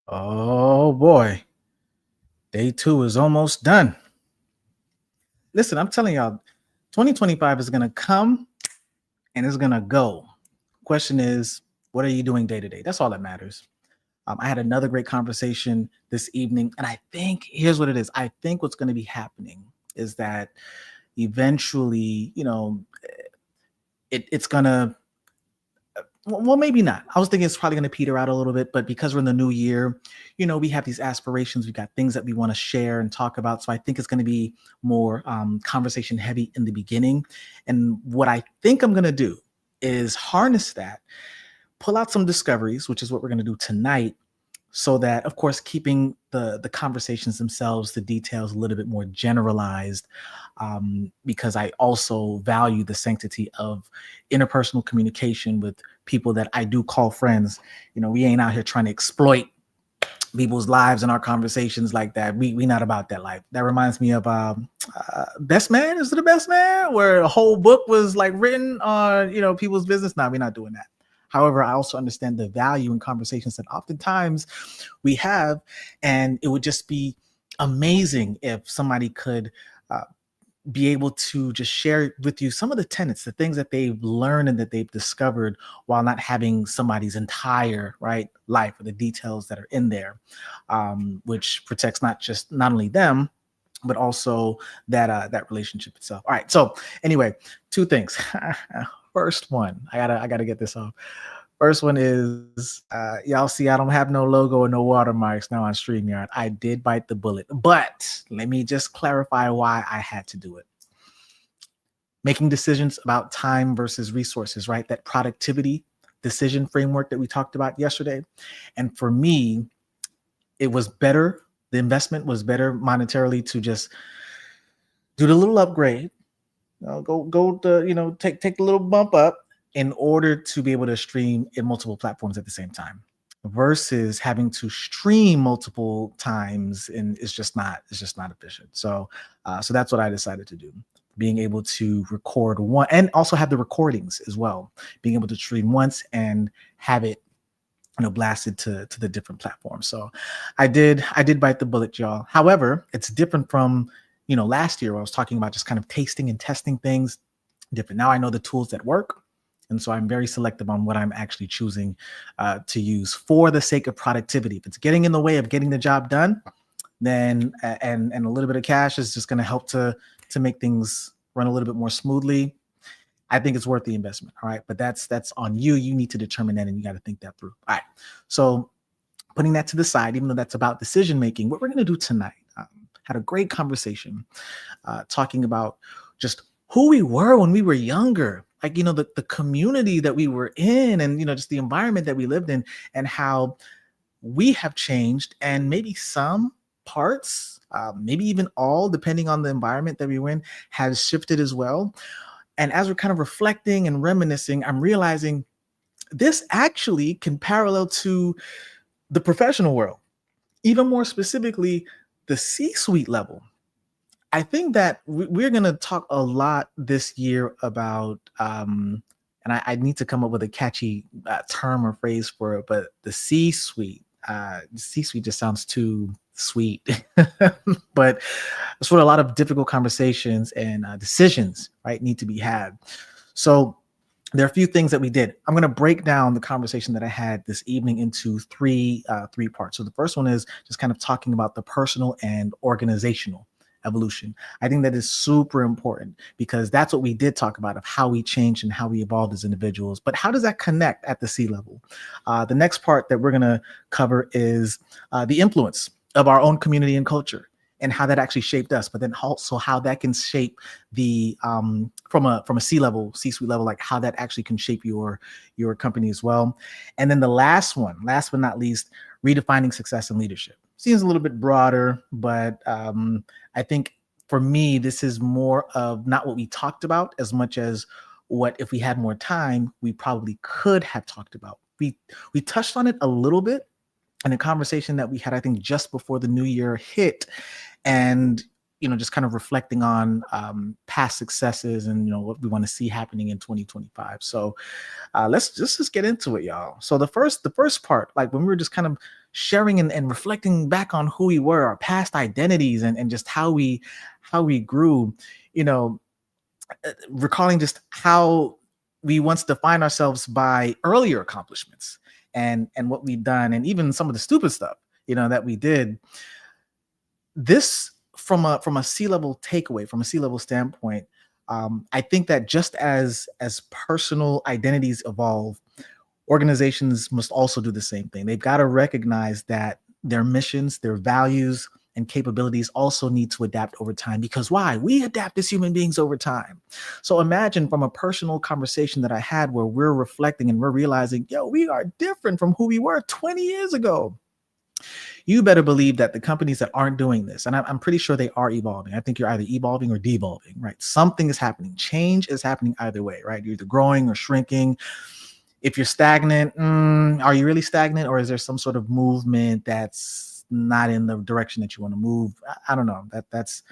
Oh boy, day two is almost done. Listen, I'm telling y'all, 2025 is gonna come and it's gonna go. Question is, what are you doing day to day? That's all that matters. I had another great conversation this evening, and I think here's what it is. I think what's going to be happening is that eventually, it's gonna well, maybe not. I was thinking it's probably going to peter out a little bit, but because we're in the new year, we have these aspirations. We've got things that we want to share and talk about. So I think it's going to be more conversation heavy in the beginning. And what I think I'm going to do is harness that, pull out some discoveries, which is what we're going to do tonight, so that of course keeping the conversations themselves, the details a little bit more generalized, because I also value the sanctity of interpersonal communication with people that I do call friends. We ain't out here trying to exploit people's lives in our conversations like that. We not about that life. That reminds me of Best Man. Is it the Best Man, where a whole book was like written on people's business? Now we're not doing that. However, I also understand the value in conversations that oftentimes we have, and it would just be amazing if somebody could be able to just share with you some of the tenets, the things that they've learned and that they've discovered while not having somebody's entire life or the details that are in there, which protects not only them, but also that relationship itself. All right. So anyway, two things. First one, I gotta get this off. First one is y'all see I don't have no logo or no watermarks now on StreamYard. I did bite the bullet, but let me just clarify why I had to do it. Making decisions about time versus resources, right? That productivity decision framework that we talked about yesterday. And for me, it was better. The investment was better monetarily to just do the little upgrade, go to take the little bump up in order to be able to stream in multiple platforms at the same time, versus having to stream multiple times, and it's just not efficient. So that's what I decided to do. Being able to record one and also have the recordings as well, being able to stream once and have it blasted to the different platforms. So I did bite the bullet, y'all. However, it's different from last year where I was talking about just kind of tasting and testing things. Different now. I know the tools that work, and so I'm very selective on what I'm actually choosing to use for the sake of productivity. If it's getting in the way of getting the job done, then and a little bit of cash is just going to help to make things run a little bit more smoothly, I think it's worth the investment. All right. But that's on you. You need to determine that, and you got to think that through. All right. So putting that to the side, even though that's about decision making, what we're going to do tonight, had a great conversation talking about just who we were when we were younger, like, the community that we were in, and, just the environment that we lived in, and how we have changed, and maybe some parts, maybe even all, depending on the environment that we were in, has shifted as well. And as we're kind of reflecting and reminiscing, I'm realizing this actually can parallel to the professional world, even more specifically, the C-suite level. I think that we're going to talk a lot this year about, and I need to come up with a catchy term or phrase for it, but the C-suite. C-suite just sounds too sweet, but that's what a lot of difficult conversations and decisions, right, need to be had. So there are a few things that we did. I'm going to break down the conversation that I had this evening into three parts. So the first one is just kind of talking about the personal and organizational evolution. I think that is super important because that's what we did talk about, of how we changed and how we evolved as individuals. But how does that connect at the C level? The next part that we're going to cover is the influence of our own community and culture, and how that actually shaped us, but then also how that can shape the from a C-suite level, like how that actually can shape your company as well. And then the last one, last but not least, redefining success and leadership. Seems a little bit broader, but I think for me, this is more of not what we talked about as much as what, if we had more time, we probably could have talked about. We touched on it a little bit in a conversation that we had, I think, just before the new year hit, and just kind of reflecting on past successes and what we want to see happening in 2025. So let's just get into it, y'all. So the first part, like when we were just kind of sharing and reflecting back on who we were, our past identities, and just how we grew, you know, recalling just how we once defined ourselves by earlier accomplishments and what we've done, and even some of the stupid stuff, that we did. This, from a C-level takeaway, from a C-level standpoint, I think that just as personal identities evolve, organizations must also do the same thing. They've got to recognize that their missions, their values, and capabilities also need to adapt over time. Because why? We adapt as human beings over time. So imagine, from a personal conversation that I had, where we're reflecting and we're realizing, yo, we are different from who we were 20 years ago. You better believe that the companies that aren't doing this, and I'm pretty sure they are evolving. I think you're either evolving or devolving, right? Something is happening. Change is happening either way, right? You're either growing or shrinking. If you're stagnant, are you really stagnant, or is there some sort of movement that's not in the direction that you want to move? I don't know. That's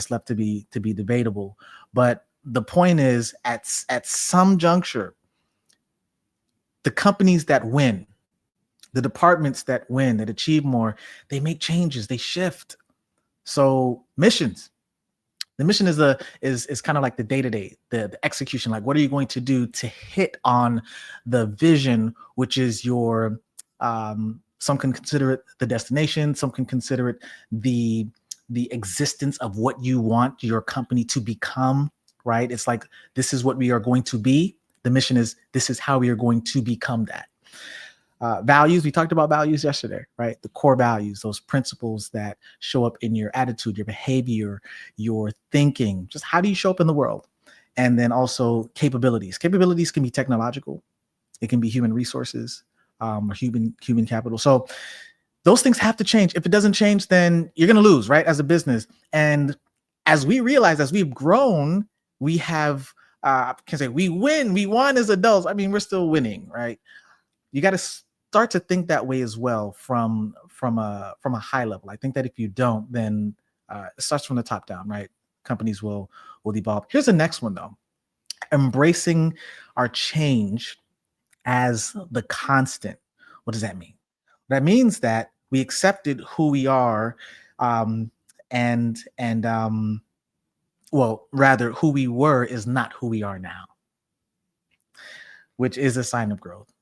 left to be debatable. But the point is, at some juncture, the companies that win, the departments that win, that achieve more, they make changes, they shift. So missions. The mission is kind of like the day-to-day, the execution. Like, what are you going to do to hit on the vision, which is your, some can consider it the destination, some can consider it the existence of what you want your company to become, right? It's like, this is what we are going to be. The mission is, this is how we are going to become that. Values, we talked about values yesterday, right? The core values, those principles that show up in your attitude, your behavior, your thinking, just how do you show up in the world? And then also capabilities. Capabilities can be technological, it can be human resources, or human capital. So those things have to change. If it doesn't change, then you're going to lose, right? As a business. And as we realize, as we've grown, we have, can say we won as adults. I mean, we're still winning, right? You got to start to think that way as well from a high level. I think that if you don't, then it starts from the top down, right? Companies will evolve. Here's the next one, though. Embracing our change as the constant. What does that mean? That means that we accepted who we are, well, rather, who we were is not who we are now, which is a sign of growth.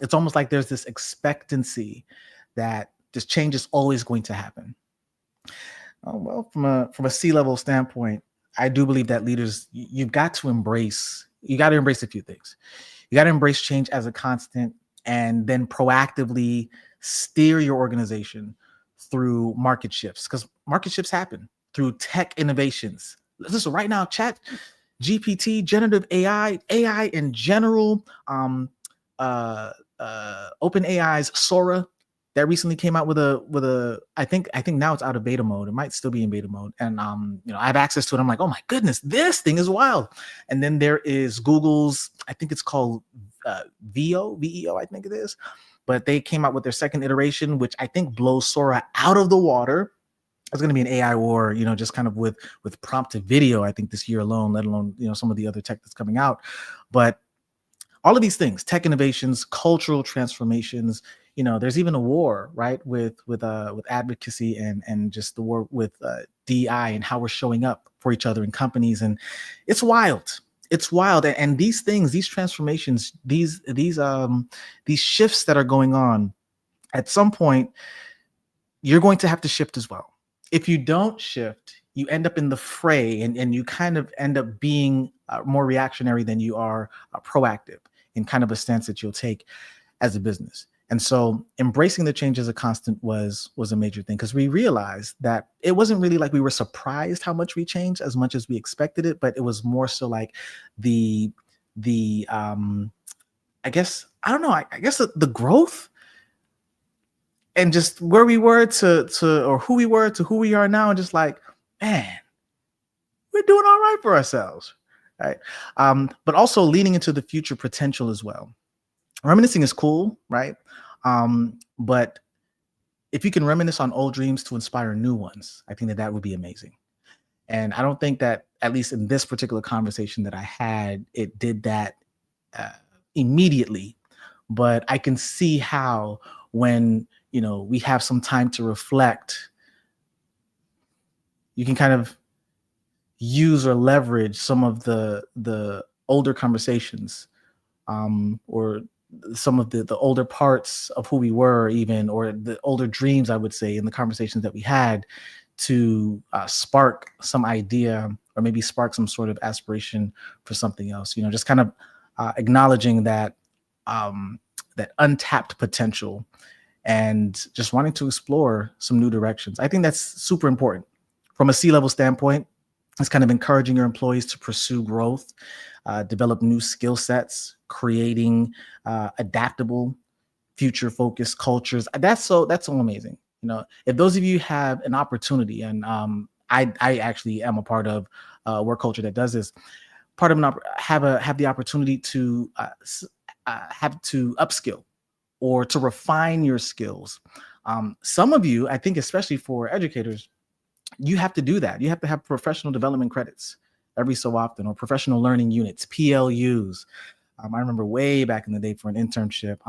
It's almost like there's this expectancy that this change is always going to happen. Well, from a C-level standpoint, I do believe that leaders, you've got to embrace a few things. You got to embrace change as a constant, and then proactively steer your organization through market shifts, because market shifts happen through tech innovations. Listen, right now, Chat GPT, generative AI in general, OpenAI's Sora that recently came out with a I think now it's out of beta mode. It might still be in beta mode, and I have access to it. I'm like, oh my goodness, this thing is wild. And then there is Google's, I think it's called VEO, I think it is, but they came out with their second iteration, which I think blows Sora out of the water. It's going to be an AI war, just kind of with prompt to video, I think, this year alone, let alone some of the other tech that's coming out. But all of these things, tech innovations, cultural transformations, there's even a war, right, with advocacy and just the war with DEI and how we're showing up for each other in companies. And it's wild. It's wild. And these things, these transformations, these shifts that are going on, at some point, you're going to have to shift as well. If you don't shift, you end up in the fray, and you kind of end up being more reactionary than you are proactive in kind of a stance that you'll take as a business. And so embracing the change as a constant was a major thing, because we realized that it wasn't really like we were surprised how much we changed as much as we expected it, but it was more so like the I guess, I don't know, I guess the growth and just where we were or who we were to who we are now, and just like, man, we're doing all right for ourselves, right? But also leaning into the future potential as well. Reminiscing is cool, right? But if you can reminisce on old dreams to inspire new ones, I think that would be amazing. And I don't think that, at least in this particular conversation that I had, it did that immediately. But I can see how, when we have some time to reflect, you can kind of use or leverage some of the older conversations, or some of the older parts of who we were, even, or the older dreams, I would say, in the conversations that we had, to spark some idea, or maybe spark some sort of aspiration for something else. Just kind of acknowledging that untapped potential, and just wanting to explore some new directions. I think that's super important from a C-level standpoint. It's kind of encouraging your employees to pursue growth, develop new skill sets, creating adaptable, future-focused cultures. That's so amazing. If those of you have an opportunity, and I actually am a part of work culture that does this, part of have the opportunity to have to upskill or to refine your skills. Some of you, I think, especially for educators, you have to do that. You have to have professional development credits every so often, or professional learning units, PLUs. I remember way back in the day, for an internship,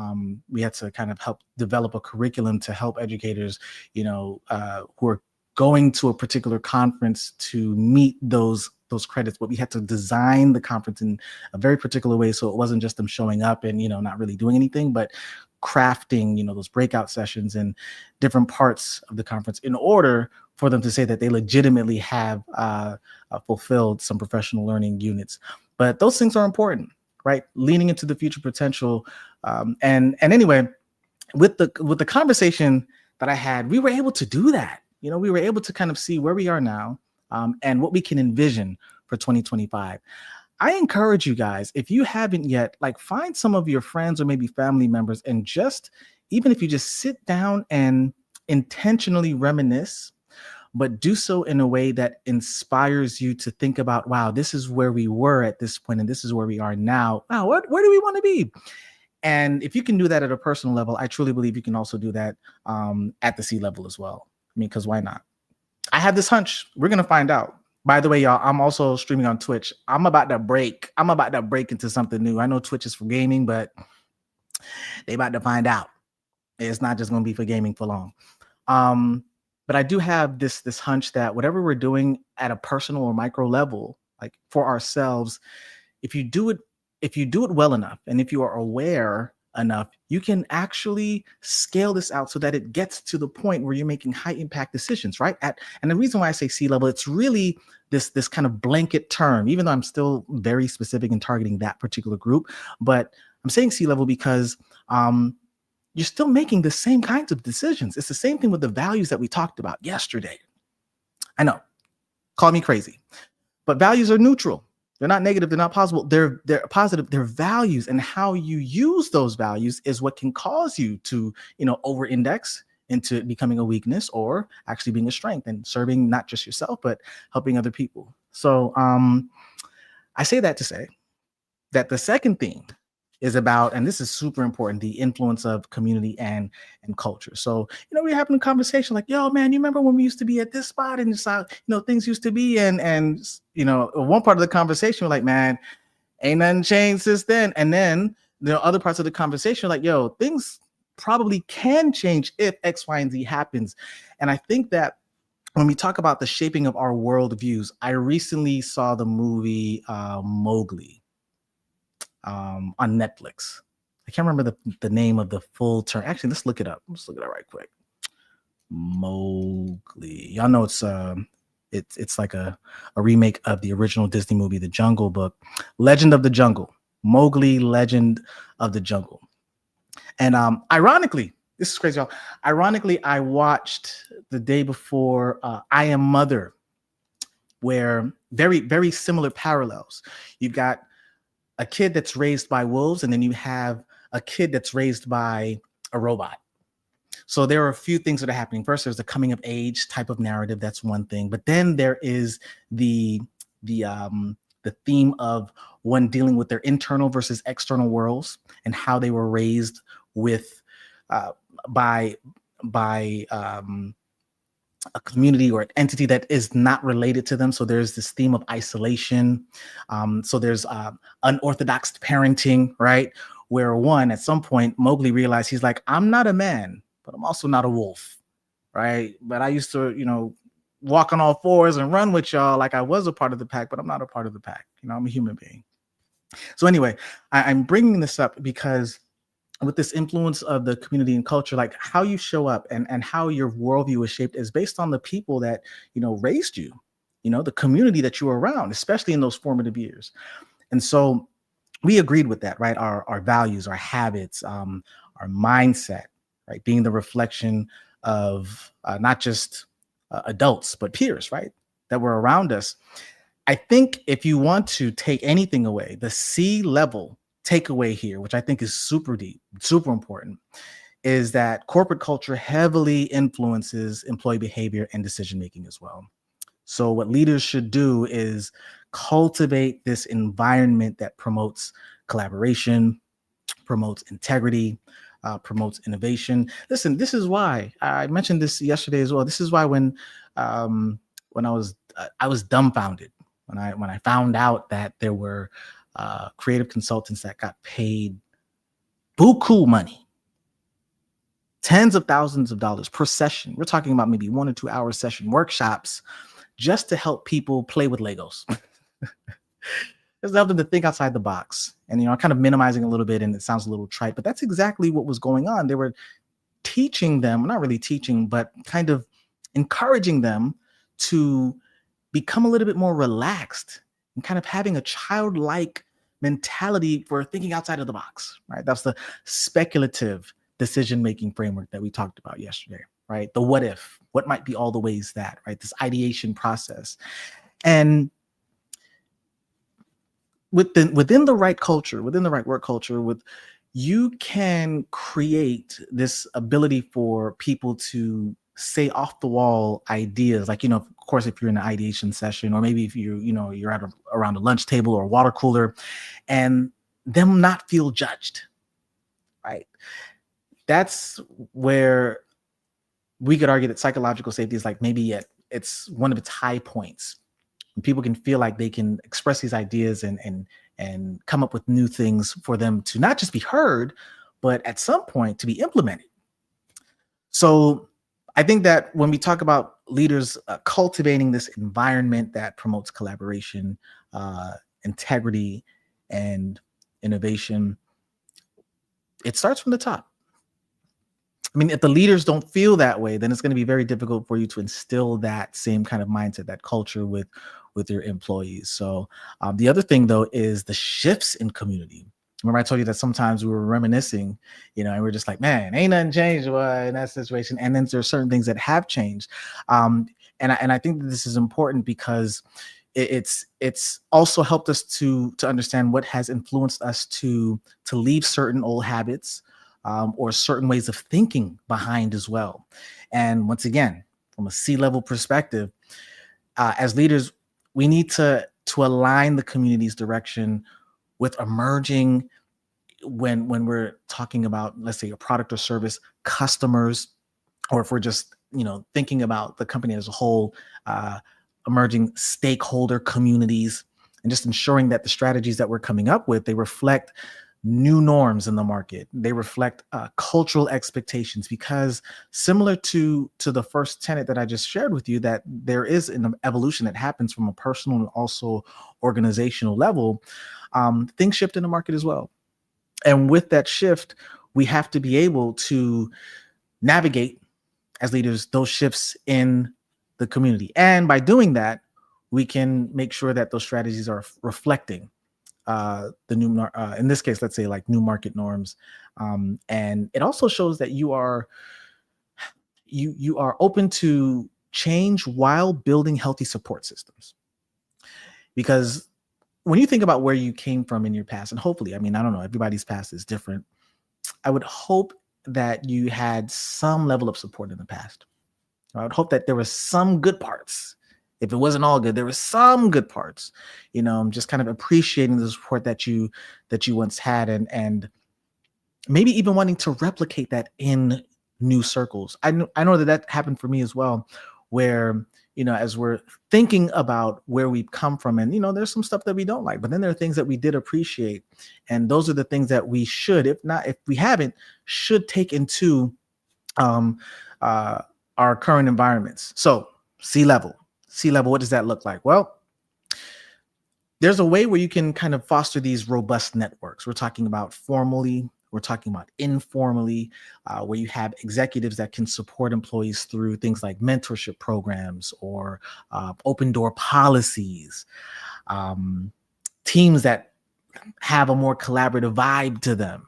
we had to kind of help develop a curriculum to help educators, who are going to a particular conference to meet those credits. But we had to design the conference in a very particular way, so it wasn't just them showing up and not really doing anything, but crafting those breakout sessions and different parts of the conference in order for them to say that they legitimately have fulfilled some professional learning units. But those things are important, right? Leaning into the future potential. And anyway, with the conversation that I had, we were able to do that. We were able to kind of see where we are now, and what we can envision for 2025. I encourage you guys, if you haven't yet, find some of your friends or maybe family members, and even if you just sit down and intentionally reminisce, but do so in a way that inspires you to think about, wow, this is where we were at this point, and this is where we are now. Wow, where do we want to be? And if you can do that at a personal level, I truly believe you can also do that at the C-level as well. Because why not? I have this hunch. We're going to find out. By the way, y'all, I'm also streaming on Twitch. I'm about to break into something new. I know Twitch is for gaming, but they about to find out. It's not just going to be for gaming for long. But I do have this hunch that whatever we're doing at a personal or micro level, like for ourselves, if you do it well enough, and if you are aware enough, you can actually scale this out so that it gets to the point where you're making high impact decisions, right? And the reason why I say C-level, it's really this kind of blanket term, even though I'm still very specific in targeting that particular group. But I'm saying C-level because you're still making the same kinds of decisions. It's the same thing with the values that we talked about yesterday. I know, call me crazy, but values are neutral. They're not negative. They're not positive. They're positive. They're values, and how you use those values is what can cause you to, over-index into it becoming a weakness, or actually being a strength and serving not just yourself, but helping other people. So I say that to say that the second theme is about, and this is super important, the influence of community and culture. So, we're having a conversation like, yo, man, you remember when we used to be at this spot and it's how, things used to be. And one part of the conversation, we're like, man, ain't nothing changed since then. And then there are other parts of the conversation like, yo, things probably can change if X, Y, and Z happens. And I think that when we talk about the shaping of our worldviews, I recently saw the movie Mowgli on Netflix. I can't remember the name of the full term. Actually, let's look it up. Let's look it up right quick. Mowgli. Y'all know it's like a remake of the original Disney movie, The Jungle Book, Legend of the Jungle. Mowgli, Legend of the Jungle. And ironically, this is crazy, y'all. Ironically, I watched the day before I Am Mother, where very, very similar parallels. You've got a kid that's raised by wolves, and then you have a kid that's raised by a robot. So there are a few things that are happening. First, there's the coming of age type of narrative. That's one thing. But then there is the theme of one dealing with their internal versus external worlds, and how they were raised with by a community or an entity that is not related to them. So there's this theme of isolation. So there's unorthodox parenting, right? Where at some point, Mowgli realized, he's like, I'm not a man, but I'm also not a wolf, right? But I used to, walk on all fours and run with y'all like I was a part of the pack, but I'm not a part of the pack. I'm a human being. So anyway, I'm bringing this up because with this influence of the community and culture, like how you show up and how your worldview is shaped is based on the people that, raised you, the community that you were around, especially in those formative years. And so we agreed with that, right? Our values, our habits, our mindset, right? Being the reflection of not just adults, but peers, right? That were around us. I think if you want to take anything away, the C level takeaway here, which I think is super deep, super important, is that corporate culture heavily influences employee behavior and decision making as well. So what leaders should do is cultivate this environment that promotes collaboration, promotes integrity, promotes innovation. Listen, this is why I mentioned this yesterday as well. This is why when I was dumbfounded when I found out that there were creative consultants that got paid buku money, tens of thousands of dollars per session. We're talking about maybe 1 or 2 hour session workshops just to help people play with Legos. Just help them to think outside the box. And, kind of minimizing a little bit, and it sounds a little trite, but that's exactly what was going on. They were teaching them, not really teaching, but kind of encouraging them to become a little bit more relaxed and kind of having a childlike mentality for thinking outside of the box, right? That's the speculative decision-making framework that we talked about yesterday, right? The what if, what might be all the ways that, right? This ideation process. And within the right culture, within the right work culture, you can create this ability for people to say off the wall ideas, like, of course, if you're in an ideation session, or maybe if you're around a lunch table or a water cooler, and them not feel judged, right? That's where we could argue that psychological safety is like maybe it's one of its high points. People can feel like they can express these ideas and come up with new things for them to not just be heard, but at some point to be implemented. So I think that when we talk about leaders cultivating this environment that promotes collaboration, integrity, and innovation, it starts from the top. I mean, if the leaders don't feel that way, then it's going to be very difficult for you to instill that same kind of mindset, that culture with your employees. So the other thing, though, is the shifts in community. Remember, I told you that sometimes we were reminiscing, and we're just like, man, ain't nothing changed in that situation. And then there's certain things that have changed. And I think that this is important because it's also helped us to understand what has influenced us to leave certain old habits, or certain ways of thinking behind as well. And once again, from a C-level perspective, as leaders, we need to align the community's direction with emerging, when we're talking about, let's say, a product or service, customers, or if we're just thinking about the company as a whole, emerging stakeholder communities, and just ensuring that the strategies that we're coming up with, they reflect new norms in the market. They reflect cultural expectations, because similar to the first tenet that I just shared with you, that there is an evolution that happens from a personal and also organizational level, things shift in the market as well. And with that shift, we have to be able to navigate as leaders those shifts in the community. And by doing that, we can make sure that those strategies are reflecting the new, in this case, let's say like new market norms. And it also shows that you are open to change while building healthy support systems. Because when you think about where you came from in your past, and hopefully, I mean, I don't know, everybody's past is different. I would hope that you had some level of support in the past. I would hope that there were some good parts. If it wasn't all good, there were some good parts. I'm just kind of appreciating the support that you once had, and maybe even wanting to replicate that in new circles. I know that happened for me as well, where as we're thinking about where we've come from, and there's some stuff that we don't like, but then there are things that we did appreciate, and those are the things that we should, if we haven't, should take into um, uh, our current environments. So C-level, C-level, what does that look like? Well, there's a way where you can kind of foster these robust networks. We're talking about formally, we're talking about informally, where you have executives that can support employees through things like mentorship programs or open door policies, um, teams that have a more collaborative vibe to them.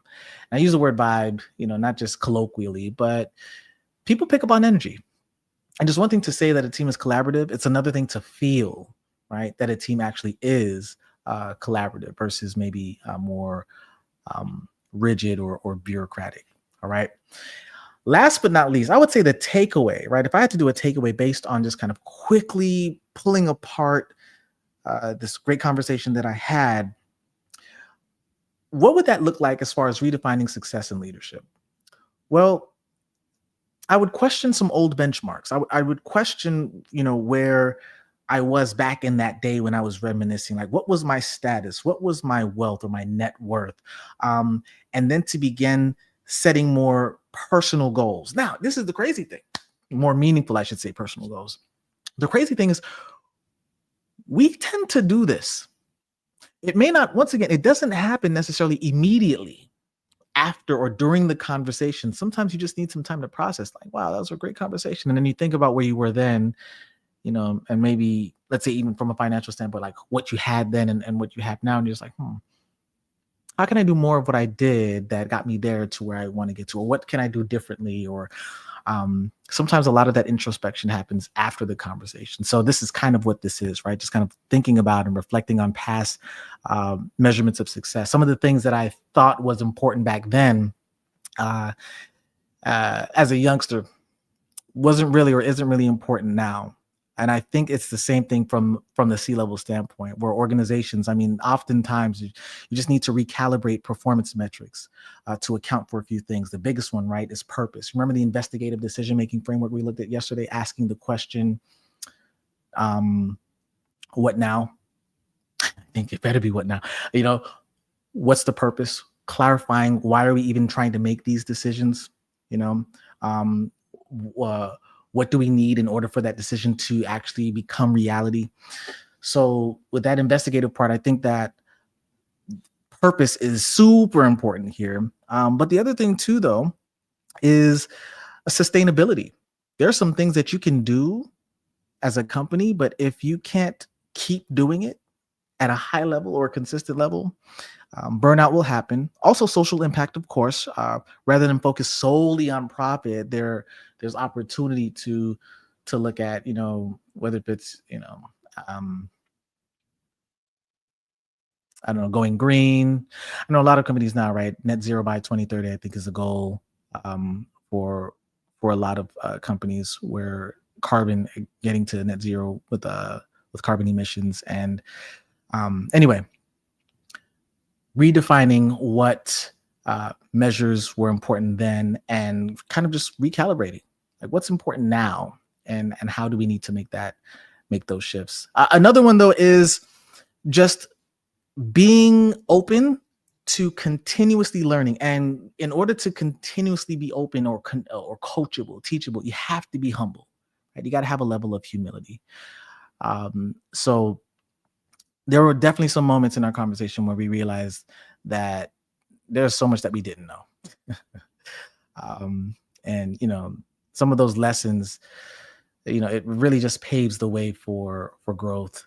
And I use the word vibe, not just colloquially, but people pick up on energy. And just one thing to say that a team is collaborative, it's another thing to feel, right, that a team actually is collaborative versus maybe more rigid or bureaucratic. All right. Last but not least, I would say the takeaway, right? If I had to do a takeaway based on just kind of quickly pulling apart this great conversation that I had, what would that look like as far as redefining success in leadership? Well, I would question some old benchmarks. I would question, where I was back in that day when I was reminiscing, like what was my status? What was my wealth or my net worth? And then to begin setting more personal goals. Now, this is the crazy thing, more meaningful, I should say, personal goals. The crazy thing is we tend to do this. It may not, once again, it doesn't happen necessarily immediately after or during the conversation. Sometimes you just need some time to process, like, wow, that was a great conversation. And then you think about where you were then, and maybe, let's say, even from a financial standpoint, like what you had then and what you have now. And you're just like, how can I do more of what I did that got me there to where I want to get to? Or what can I do differently? Or sometimes a lot of that introspection happens after the conversation. So this is kind of what this is, right? Just kind of thinking about and reflecting on past measurements of success. Some of the things that I thought was important back then as a youngster wasn't really or isn't really important now. And I think it's the same thing from the C-level standpoint, where organizations, I mean, oftentimes you just need to recalibrate performance metrics to account for a few things. The biggest one, right, is purpose. Remember the investigative decision-making framework we looked at yesterday, asking the question, what now? I think it better be what now. What's the purpose? Clarifying why are we even trying to make these decisions? What do we need in order for that decision to actually become reality? So with that investigative part, I think that purpose is super important here. But the other thing too, though, is sustainability. There are some things that you can do as a company, but if you can't keep doing it at a high level or a consistent level, burnout will happen. Also, social impact, of course. Rather than focus solely on profit, there's opportunity to look at, whether it's, I don't know, going green. I know a lot of companies now, right? Net zero by 2030, I think, is a goal for a lot of companies, where getting to net zero with carbon emissions. And anyway, redefining what measures were important then, and kind of just recalibrating, like what's important now, and how do we need to make those shifts. Another one, though, is just being open to continuously learning. And in order to continuously be open or coachable, teachable, you have to be humble, right? You got to have a level of humility. So there were definitely some moments in our conversation where we realized that there's so much that we didn't know. And, some of those lessons, it really just paves the way for growth.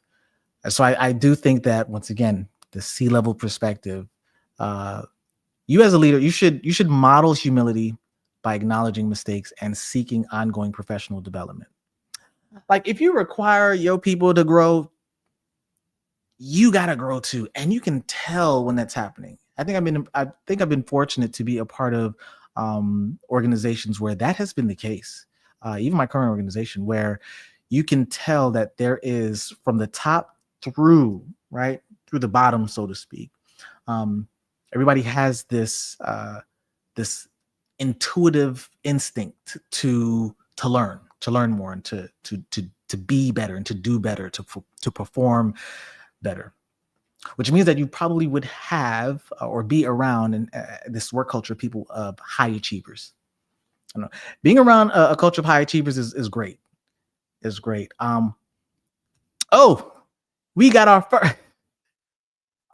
So I do think that, once again, the C-level perspective, you as a leader, you should model humility by acknowledging mistakes and seeking ongoing professional development. Like, if you require your people to grow, you gotta grow too, and you can tell when that's happening. I think I've been fortunate to be a part of organizations where that has been the case. Even my current organization, where you can tell that there is, from the top through the bottom, so to speak. Everybody has this intuitive instinct to learn more, and to be better, and to do better, to perform better, which means that you probably would have or be around in this work culture people of high achievers. I know. Being around a culture of high achievers is great. Is great. Oh, we got our first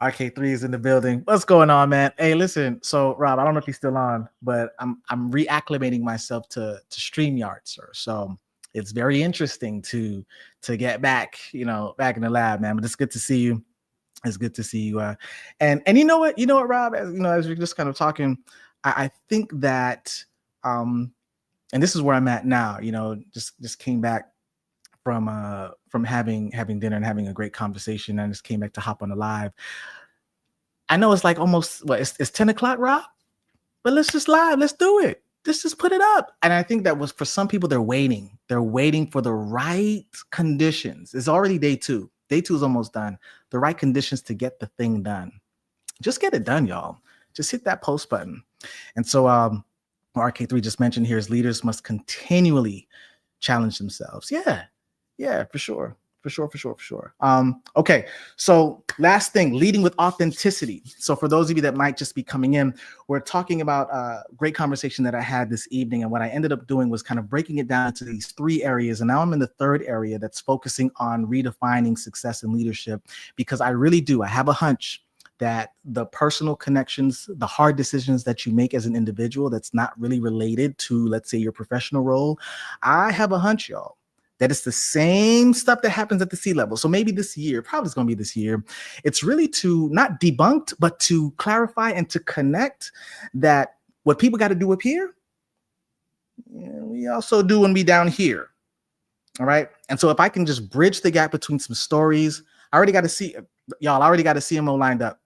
RK3 is in the building. What's going on, man? Hey, listen. So, Rob, I don't know if he's still on, but I'm reacclimating myself to StreamYard, sir. So it's very interesting to get back, back in the lab, man. But it's good to see you. It's good to see you. And you know what, Rob? As we're just kind of talking, I think that, and this is where I'm at now. Just came back from having dinner and having a great conversation, and just came back to hop on the live. I know it's like almost it's 10 o'clock, Rob, but let's just live. Let's do it. Let's just put it up. And I think that was for some people, they're waiting. They're waiting for the right conditions. It's already day two. Day two is almost done. The right conditions to get the thing done. Just get it done, y'all. Just hit that post button. And so RK3 just mentioned here is leaders must continually challenge themselves. Yeah, for sure. For sure. Okay, so last thing, leading with authenticity. So for those of you that might just be coming in, we're talking about a great conversation that I had this evening. And what I ended up doing was kind of breaking it down to these three areas. And now I'm in the third area that's focusing on redefining success and leadership, because I have a hunch that the personal connections, the hard decisions that you make as an individual that's not really related to, let's say, your professional role, I have a hunch, y'all, that it's the same stuff that happens at the C-level. So maybe this year, probably it's going to be this year, it's really to not debunked, but to clarify and to connect that what people got to do up here, we also do when we down here. All right. And so if I can just bridge the gap between some stories, I already got a CMO lined up.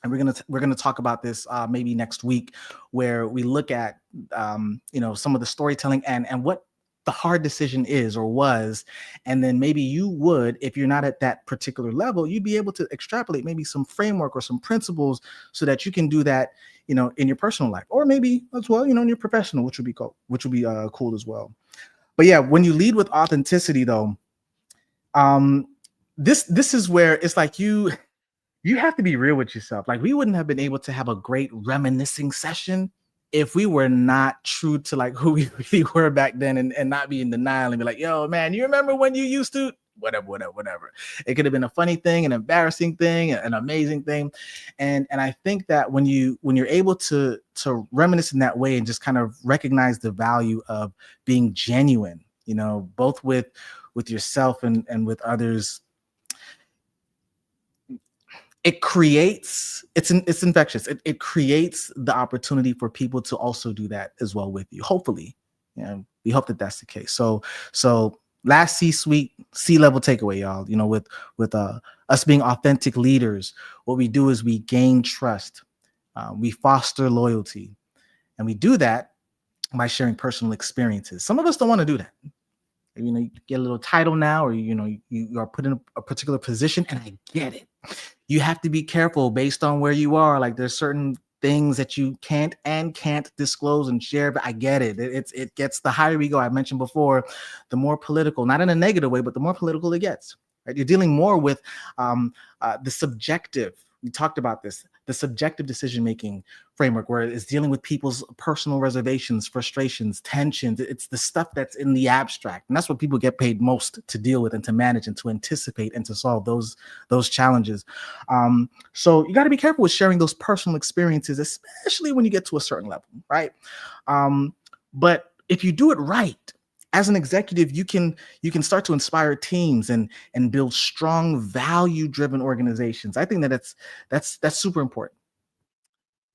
And we're gonna talk about this maybe next week, where we look at some of the storytelling and what the hard decision is or was, and then maybe you would, if you're not at that particular level, you'd be able to extrapolate maybe some framework or some principles so that you can do that, in your personal life, or maybe as well, in your professional, which would be cool as well. But yeah, when you lead with authenticity, though, this is where it's like you have to be real with yourself. Like, we wouldn't have been able to have a great reminiscing session if we were not true to like who we really were back then, and not be in denial and be like, yo, man, you remember when you used to whatever. It could have been a funny thing, an embarrassing thing, an amazing thing. And I think that when you're able to reminisce in that way and just kind of recognize the value of being genuine, both with yourself and with others, it's infectious. It creates the opportunity for people to also do that as well with you. Hopefully, we hope that that's the case. So last C-level takeaway, y'all. With us being authentic leaders, what we do is we gain trust, we foster loyalty, and we do that by sharing personal experiences. Some of us don't want to do that. You get a little title now, or you are put in a particular position, and I get it. You have to be careful based on where you are. Like, there's certain things that you can't disclose and share, but I get it. It gets, the higher we go, I mentioned before, the more political, not in a negative way, but the more political it gets. Right? You're dealing more with the subjective. We talked about this, the subjective decision-making framework, where it's dealing with people's personal reservations, frustrations, tensions. It's the stuff that's in the abstract. And that's what people get paid most to deal with and to manage and to anticipate and to solve those challenges. So you got to be careful with sharing those personal experiences, especially when you get to a certain level, right? But if you do it right, as an executive, you can start to inspire teams and build strong, value-driven organizations. I think that's super important.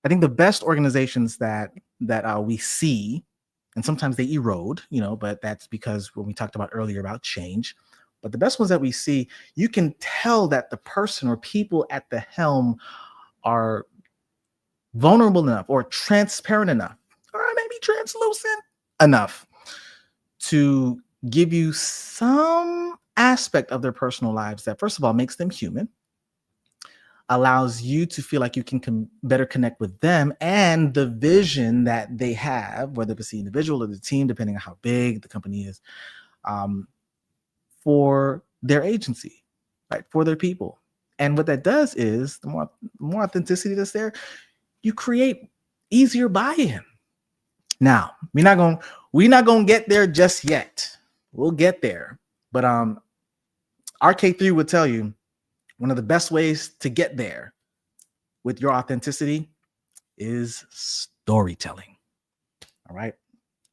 I think the best organizations that we see, and sometimes they erode, but that's because when we talked about earlier about change. But the best ones that we see, you can tell that the person or people at the helm are vulnerable enough, or transparent enough, or maybe translucent enough to give you some aspect of their personal lives that, first of all, makes them human, allows you to feel like you can better connect with them and the vision that they have, whether it's the individual or the team, depending on how big the company is, for their agency, right? For their people. And what that does is, the more authenticity that's there, you create easier buy-in. Now, we're not gonna get there just yet. We'll get there. But RK3 would tell you one of the best ways to get there with your authenticity is storytelling. All right.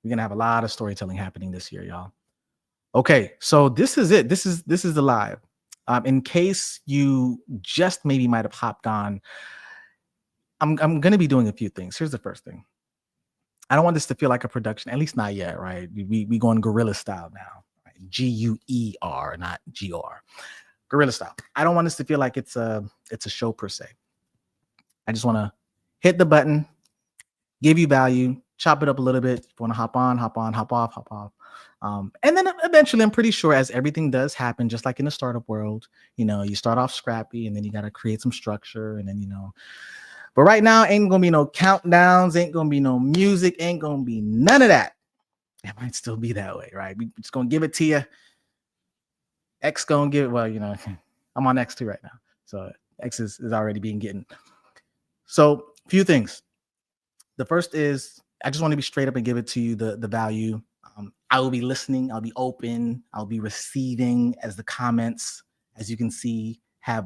We're gonna have a lot of storytelling happening this year, y'all. Okay, so this is it. This is the live. In case you just maybe might have hopped on, I'm gonna be doing a few things. Here's the first thing. I don't want this to feel like a production, at least not yet, right? We going guerrilla style now, right? GUER, not GR. Guerrilla style. I don't want this to feel like it's a show per se. I just want to hit the button, give you value, chop it up a little bit. If you want to hop on, hop off. And then eventually, I'm pretty sure as everything does happen, just like in the startup world, you start off scrappy and then you got to create some structure and then, but right now ain't going to be no countdowns, ain't going to be no music, ain't going to be none of that. It might still be that way, right? We just going to give it to you. X going to give it, well, I'm on X2 right now. So X is already being getting. So a few things. The first is I just want to be straight up and give it to you, the value. I will be listening. I'll be open. I'll be receiving as the comments, as you can see, have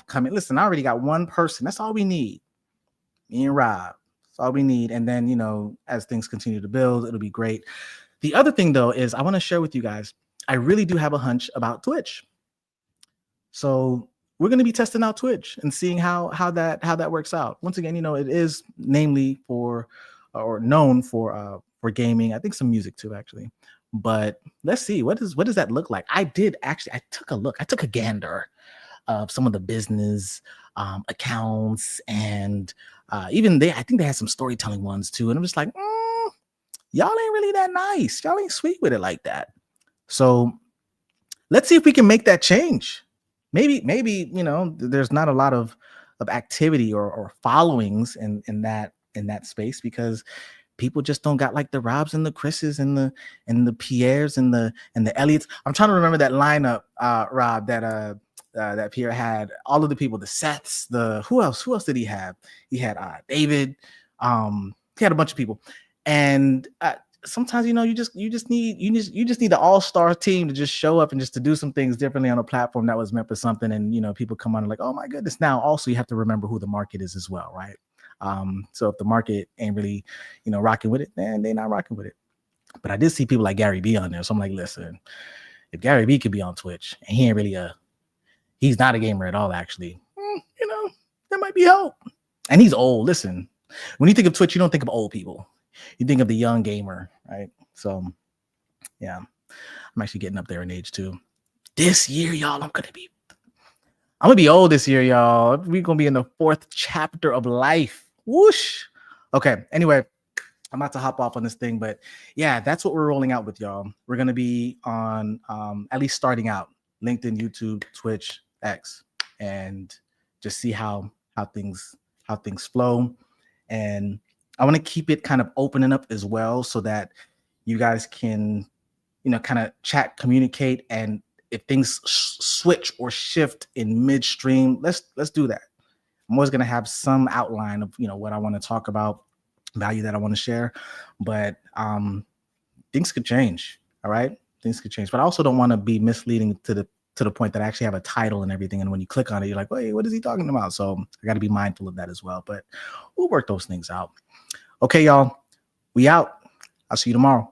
come in. Listen, I already got one person. That's all we need. Me and Rob. That's all we need. And then, as things continue to build, it'll be great. The other thing, though, is I want to share with you guys, I really do have a hunch about Twitch. So we're going to be testing out Twitch and seeing how that works out. Once again, it is namely known for gaming. I think some music too, actually. But let's see, what does that look like? I took a look. I took a gander of some of the business accounts and even I think they had some storytelling ones too. And I'm just like, y'all ain't really that nice. Y'all ain't sweet with it like that. So let's see if we can make that change. Maybe there's not a lot of activity or followings in that space because people just don't got like the Robs and the Chris's and the Pierres and the Elliots. I'm trying to remember that lineup, Rob, that Pierre had. All of the people, the Seths, who else did he have? He had David. He had a bunch of people, and sometimes you just need the all-star team to just show up and just to do some things differently on a platform that was meant for something. And people come on and like, oh my goodness. Now also you have to remember who the market is as well, right? So if the market ain't really, rocking with it, then they're not rocking with it. But I did see people like Gary Vee on there. So I'm like, listen, if Gary Vee could be on Twitch and he ain't really he's not a gamer at all, actually, there might be help. And he's old. Listen, when you think of Twitch, you don't think of old people. You think of the young gamer, right? So yeah, I'm actually getting up there in age too. This year, y'all, I'm gonna be old this year, y'all. We're gonna be in the 4th chapter of life. Whoosh. Okay. Anyway, I'm about to hop off on this thing, but yeah, that's what we're rolling out with, y'all. We're gonna be on at least starting out LinkedIn, YouTube, Twitch, X, and just see how things flow. And I want to keep it kind of opening up as well, so that you guys can, kind of chat, communicate, and if things switch or shift in midstream, let's do that. I'm always going to have some outline of, what I want to talk about, value that I want to share, but things could change. All right. Things could change, but I also don't want to be misleading to the point that I actually have a title and everything. And when you click on it, you're like, wait, what is he talking about? So I got to be mindful of that as well, but we'll work those things out. Okay, y'all, we out. I'll see you tomorrow.